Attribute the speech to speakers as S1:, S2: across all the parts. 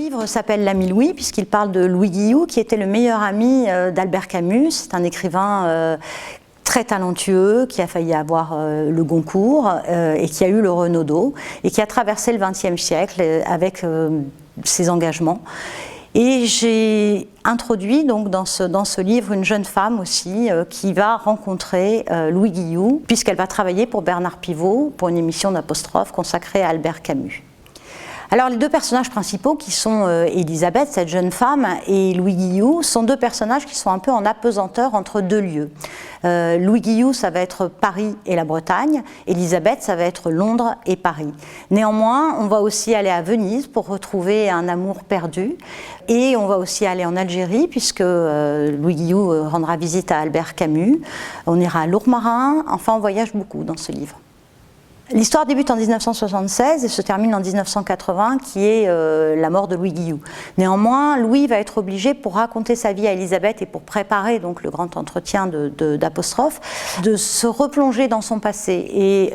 S1: livre s'appelle L'ami Louis, puisqu'il parle de Louis Guillou, qui était le meilleur ami d'Albert Camus. C'est un écrivain très talentueux, qui a failli avoir le Goncourt et qui a eu le Renaudot, et qui a traversé le XXe siècle avec ses engagements. Et j'ai introduit donc dans ce livre une jeune femme aussi qui va rencontrer Louis Guillou, puisqu'elle va travailler pour Bernard Pivot pour une émission d'Apostrophe consacrée à Albert Camus. Alors les deux personnages principaux qui sont Élisabeth, cette jeune femme, et Louis Guillou sont deux personnages qui sont un peu en apesanteur entre deux lieux. Louis Guillou, ça va être Paris et la Bretagne, Élisabeth, ça va être Londres et Paris. Néanmoins, on va aussi aller à Venise pour retrouver un amour perdu, et on va aussi aller en Algérie puisque Louis Guillou rendra visite à Albert Camus. On ira à Lourmarin, enfin on voyage beaucoup dans ce livre. L'histoire débute en 1976 et se termine en 1980, qui est la mort de Louis Guillou. Néanmoins, Louis va être obligé, pour raconter sa vie à Élisabeth et pour préparer donc le grand entretien d'Apostrophe, de se replonger dans son passé. Et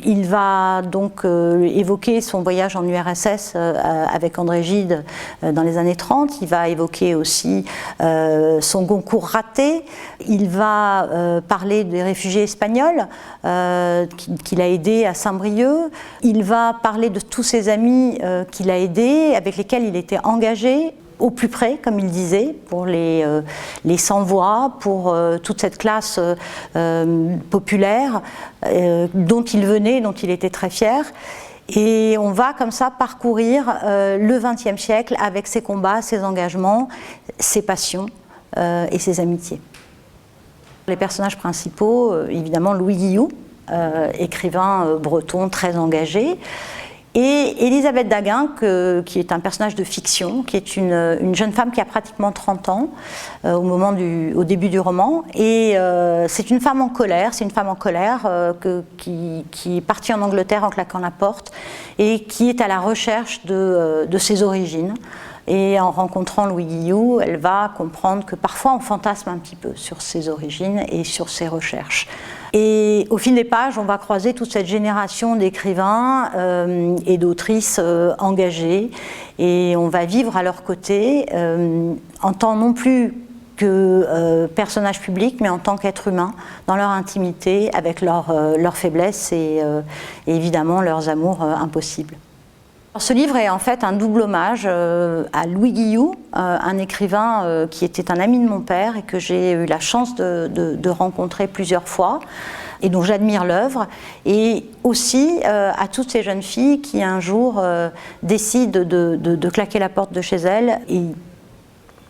S1: il va donc évoquer son voyage en URSS avec André Gide dans les années 30. Il va évoquer aussi son Goncourt raté. Il va parler des réfugiés espagnols qu'il a aidés à Saint-Brieuc. Il va parler de tous ses amis qu'il a aidés, avec lesquels il était engagé au plus près, comme il disait, pour les sans-voix, pour toute cette classe populaire dont il venait, dont il était très fier. Et on va comme ça parcourir le XXe siècle avec ses combats, ses engagements, ses passions et ses amitiés. Les personnages principaux, évidemment Louis Guillou, écrivain breton très engagé, et Élisabeth Daguin, qui est un personnage de fiction, qui est une jeune femme qui a pratiquement 30 ans au début du roman, et c'est une femme en colère, qui est partie en Angleterre en claquant la porte, et qui est à la recherche de ses origines. Et en rencontrant Louis Guillou, elle va comprendre que parfois on fantasme un petit peu sur ses origines et sur ses recherches. Et au fil des pages, on va croiser toute cette génération d'écrivains et d'autrices engagées, et on va vivre à leur côté en tant non plus que personnages publics, mais en tant qu'êtres humains, dans leur intimité, avec leurs faiblesses et évidemment leurs amours impossibles. Ce livre est en fait un double hommage à Louis Guillou, un écrivain qui était un ami de mon père et que j'ai eu la chance de rencontrer plusieurs fois et dont j'admire l'œuvre, et aussi à toutes ces jeunes filles qui un jour décident de claquer la porte de chez elles et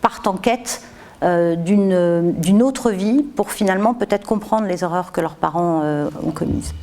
S1: partent en quête d'une autre vie pour finalement peut-être comprendre les erreurs que leurs parents ont commises.